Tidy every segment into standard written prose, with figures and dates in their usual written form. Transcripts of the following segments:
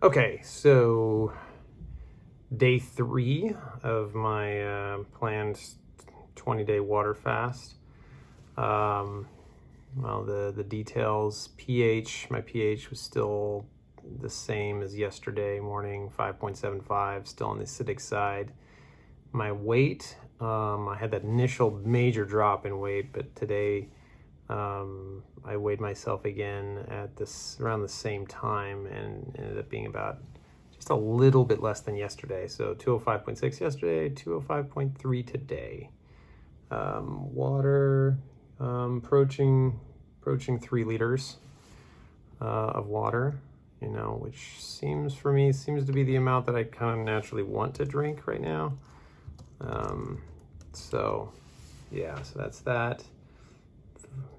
Okay, so day 3 of my planned 20-day water fast. Well, the details, my pH was still the same as yesterday morning, 5.75, still on the acidic side. My weight, I had that initial major drop in weight, but today I weighed myself again at around the same time and ended up being about just a little bit less than yesterday. So 205.6 yesterday, 205.3 today. Water, approaching 3 liters of water, which seems to be the amount that I kind of naturally want to drink right now. So that's that.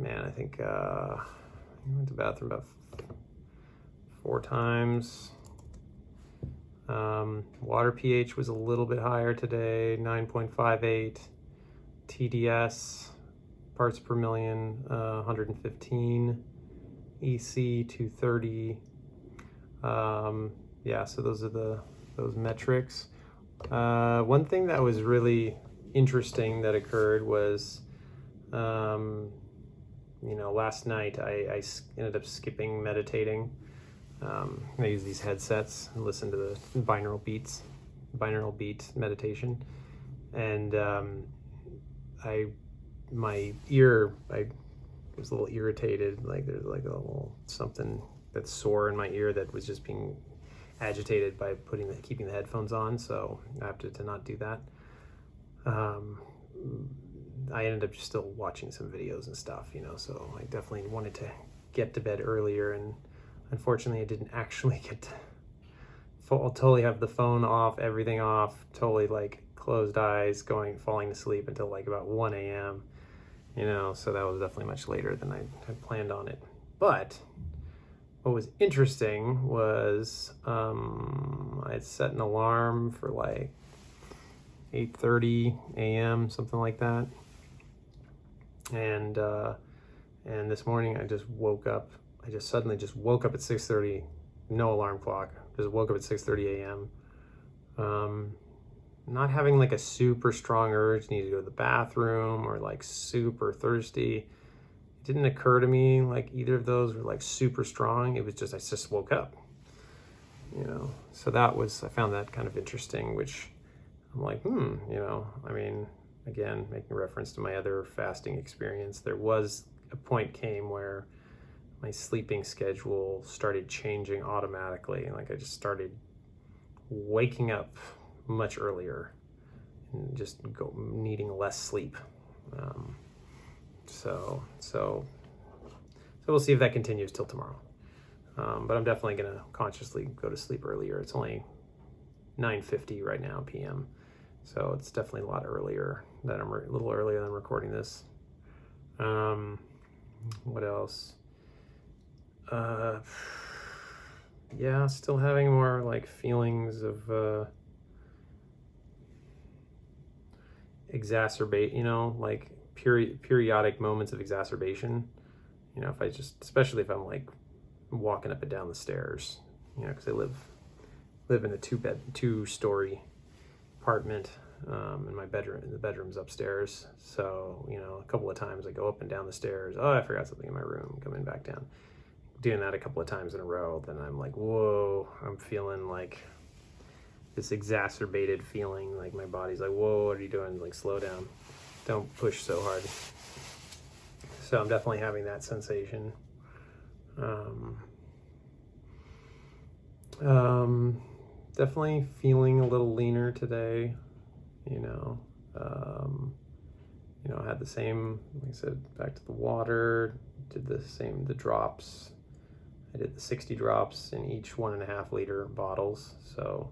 Man, I think I went to the bathroom about 4 times. Water pH was a little bit higher today, 9.58. TDS, parts per million, 115. EC, 230. So those are those metrics. One thing that was really interesting that occurred was, last night I ended up skipping meditating. I use these headsets and listen to the binaural beat meditation, and my ear, I was a little irritated. Like there's like a little something that's sore in my ear that was just being agitated by keeping the headphones on. So I opted to not do that. I ended up just still watching some videos and stuff, so I definitely wanted to get to bed earlier, and unfortunately I didn't actually get to totally have the phone off, everything off, totally like closed eyes, falling to sleep until like about 1 a.m. So that was definitely much later than I had planned on it. But what was interesting was I had set an alarm for like 8:30 a.m., something like that. And this morning I just woke up. I just suddenly woke up at 6:30, no alarm clock. Just woke up at 6:30 a.m. Not having like a super strong urge, need to go to the bathroom or like super thirsty. It didn't occur to me like either of those were like super strong. It was just, I just woke up, So I found that kind of interesting, which I'm like, again, making reference to my other fasting experience, there was a point came where my sleeping schedule started changing automatically. Like I just started waking up much earlier and just needing less sleep. So we'll see if that continues till tomorrow. But I'm definitely gonna consciously go to sleep earlier. It's only 9:50 right now p.m. So it's definitely a lot earlier a little earlier than I'm recording this. What else? Still having more like feelings of like periodic moments of exacerbation. Especially if I'm like walking up and down the stairs, because I live in a 2-story apartment, and the bedroom's upstairs. So, a couple of times I go up and down the stairs. Oh, I forgot something in my room, coming back down. Doing that a couple of times in a row, then I'm like, whoa, I'm feeling like this exacerbated feeling, like my body's like, whoa, what are you doing? Like, slow down. Don't push so hard. So I'm definitely having that sensation. Definitely feeling a little leaner today, I had the same, like I said, back to the water, did the drops. I did the 60 drops in each 1.5 liter bottles. So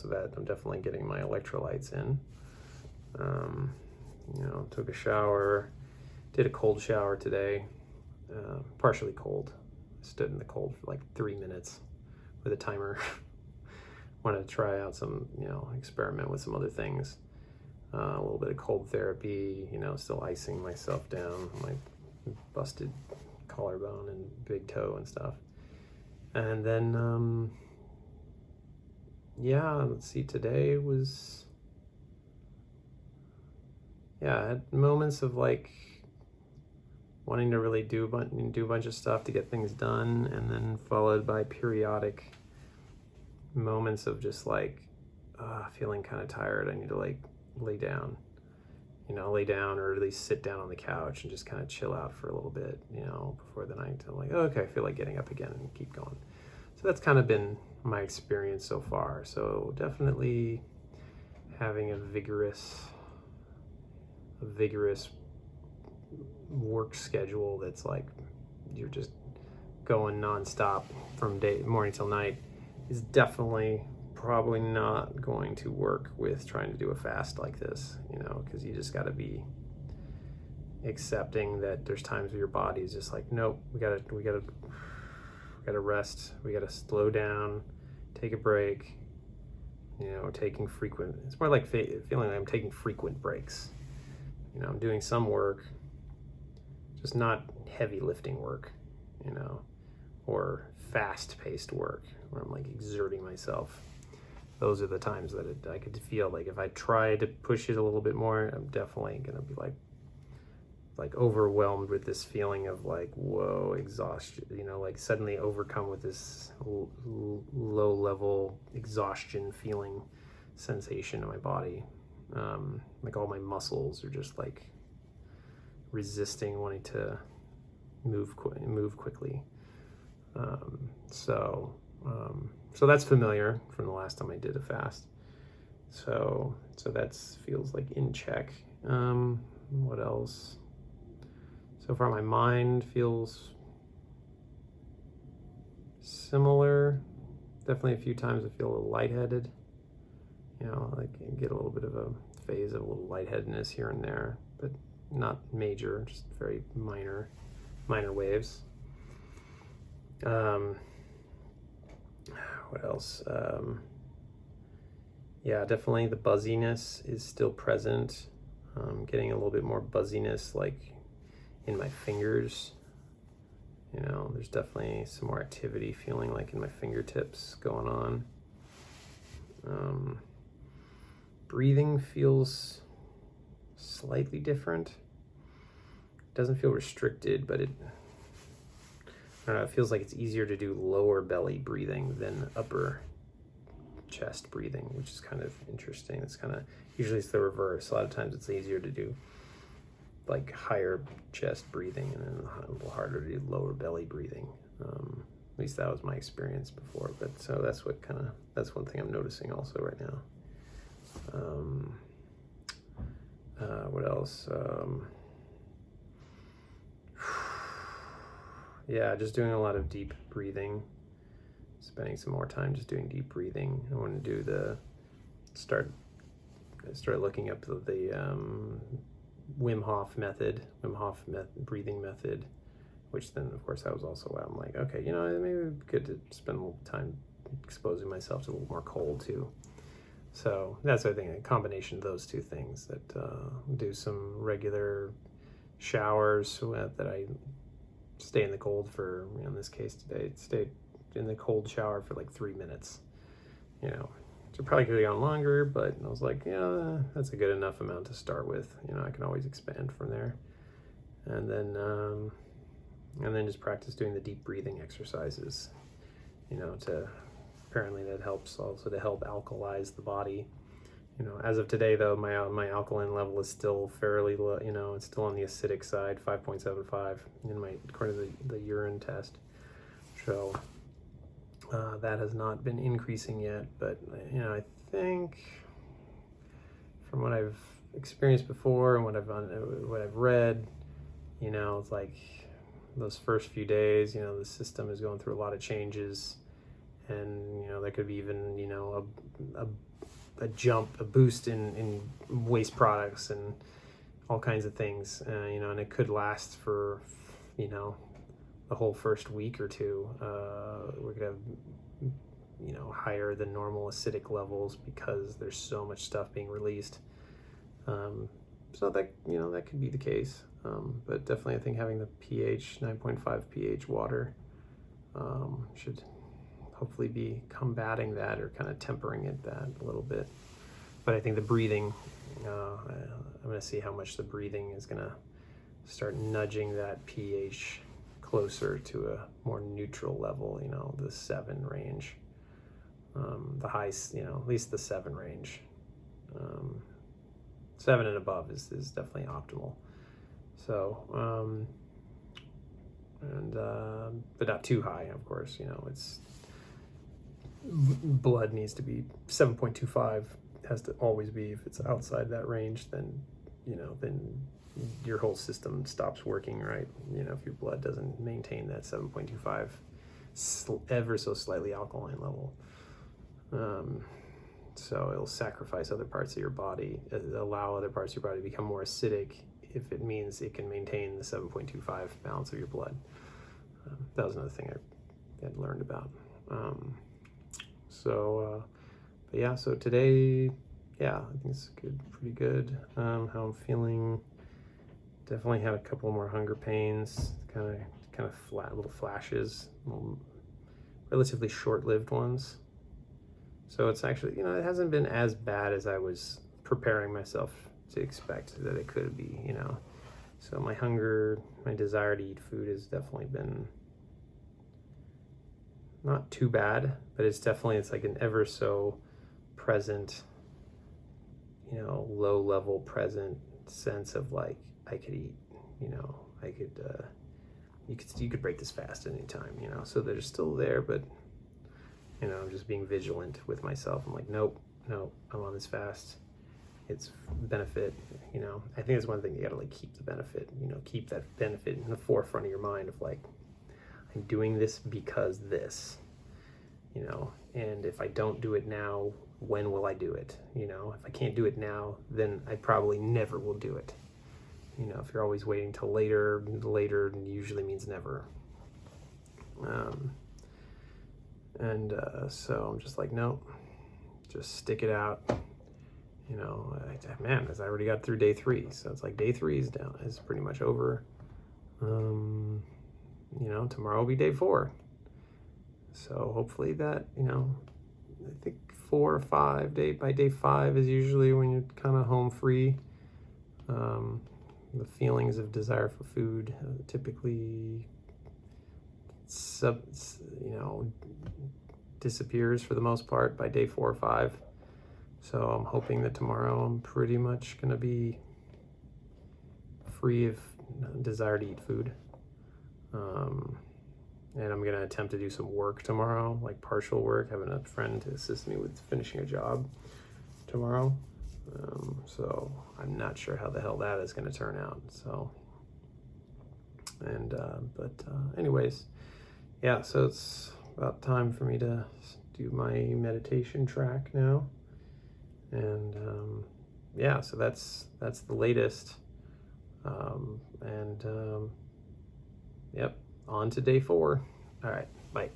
that I'm definitely getting my electrolytes in. Took a shower, did a cold shower today, partially cold. Stood in the cold for like 3 minutes with a timer. Wanted to try out some, experiment with some other things. A little bit of cold therapy, still icing myself down, my busted collarbone and big toe and stuff. And then, yeah, let's see, today was, yeah, I had moments of like wanting to really do a bunch of stuff to get things done, and then followed by periodic moments of just like feeling kind of tired. I need to like lay down, or at least sit down on the couch and just kind of chill out for a little bit, before the night. I'm like, oh, okay, I feel like getting up again and keep going. So that's kind of been my experience so far. So definitely having a vigorous work schedule that's like you're just going nonstop from morning till night is definitely probably not going to work with trying to do a fast like this, because you just got to be accepting that there's times where your body is just like, nope, we gotta rest, we gotta slow down, take a break, taking frequent, it's more like feeling like I'm taking frequent breaks. I'm doing some work, just not heavy lifting work, or fast-paced work where I'm like exerting myself. Those are the times that I could feel like if I try to push it a little bit more, I'm definitely gonna be like overwhelmed with this feeling of like, whoa, exhaustion, like suddenly overcome with this low-level exhaustion feeling sensation in my body. Like all my muscles are just like resisting wanting to move quickly. So that's familiar from the last time I did a fast. So that feels like in check. What else? So far my mind feels similar. Definitely a few times I feel a little lightheaded. Like I get a little bit of a phase of a little lightheadedness here and there, but not major, just very minor waves. What else? Yeah, definitely the buzziness is still present. Getting a little bit more buzziness like in my fingers. There's definitely some more activity feeling like in my fingertips going on. Breathing feels slightly different. It doesn't feel restricted, but I don't know, it feels like it's easier to do lower belly breathing than upper chest breathing, which is kind of interesting. It's usually it's the reverse. A lot of times it's easier to do like higher chest breathing and then a little harder to do lower belly breathing. At least that was my experience before, but so that's one thing I'm noticing also right now. What else? Yeah, just doing a lot of deep breathing, spending some more time just doing deep breathing. I want to do start looking up the Wim Hof breathing method, which then of course I was also I'm like, okay, maybe it'd be good to spend a little time exposing myself to a little more cold too. So that's I think a combination of those two things, that do some regular showers that I stay in the cold for, in this case today, stayed in the cold shower for like 3 minutes. So probably could have gone longer, but I was like, yeah, that's a good enough amount to start with. I can always expand from there. And then just practice doing the deep breathing exercises, apparently that helps also to help alkalize the body. As of today though, my alkaline level is still fairly low, it's still on the acidic side, 5.75 according to the urine test. So that has not been increasing yet, but I think from what I've experienced before and what I've read, it's like those first few days, the system is going through a lot of changes, and there could be even a boost in waste products and all kinds of things, and it could last for the whole first week or two. We're gonna have higher than normal acidic levels because there's so much stuff being released. So that that could be the case. But definitely I think having the pH, 9.5 pH water should hopefully be combating that or kind of tempering it that a little bit. But I think the breathing, I'm going to see how much the breathing is going to start nudging that pH closer to a more neutral level, the 7 range. The high, at least the 7 range. 7 and above is definitely optimal. So, but not too high, of course. It's blood needs to be 7.25, has to always be. If it's outside that range, then then your whole system stops working, right? If your blood doesn't maintain that 7.25 ever so slightly alkaline level, so it'll sacrifice other parts of your body, allow other parts of your body to become more acidic if it means it can maintain the 7.25 balance of your blood. That was another thing I had learned about. But yeah, so today, I think it's good, pretty good. How I'm feeling, definitely had a couple more hunger pains, kind of flat little flashes, relatively short-lived ones. So it's actually, it hasn't been as bad as I was preparing myself to expect that it could be, So my hunger, my desire to eat food has definitely been not too bad, but it's like an ever so present, low level present sense of like, I could eat, I could, you could break this fast at any time, so they're still there, but I'm just being vigilant with myself. I'm like, nope, I'm on this fast. It's benefit, I think it's one thing, you gotta like keep the benefit, keep that benefit in the forefront of your mind of like, I'm doing this because this, and if I don't do it now, when will I do it? If I can't do it now, then I probably never will do it. If you're always waiting till later usually means never. So I'm just like, nope, just stick it out. Man, I already got through day 3, so it's like day 3 is pretty much over. Tomorrow will be day 4. So hopefully that, I think 4 or 5 by day 5 is usually when you're kind of home free. The feelings of desire for food typically disappears for the most part by day 4 or 5. So I'm hoping that tomorrow I'm pretty much going to be free of desire to eat food. And I'm going to attempt to do some work tomorrow, like partial work, having a friend to assist me with finishing a job tomorrow. So I'm not sure how the hell that is going to turn out. So, anyways, so it's about time for me to do my meditation track now. And so that's the latest. On to day 4. All right, bye.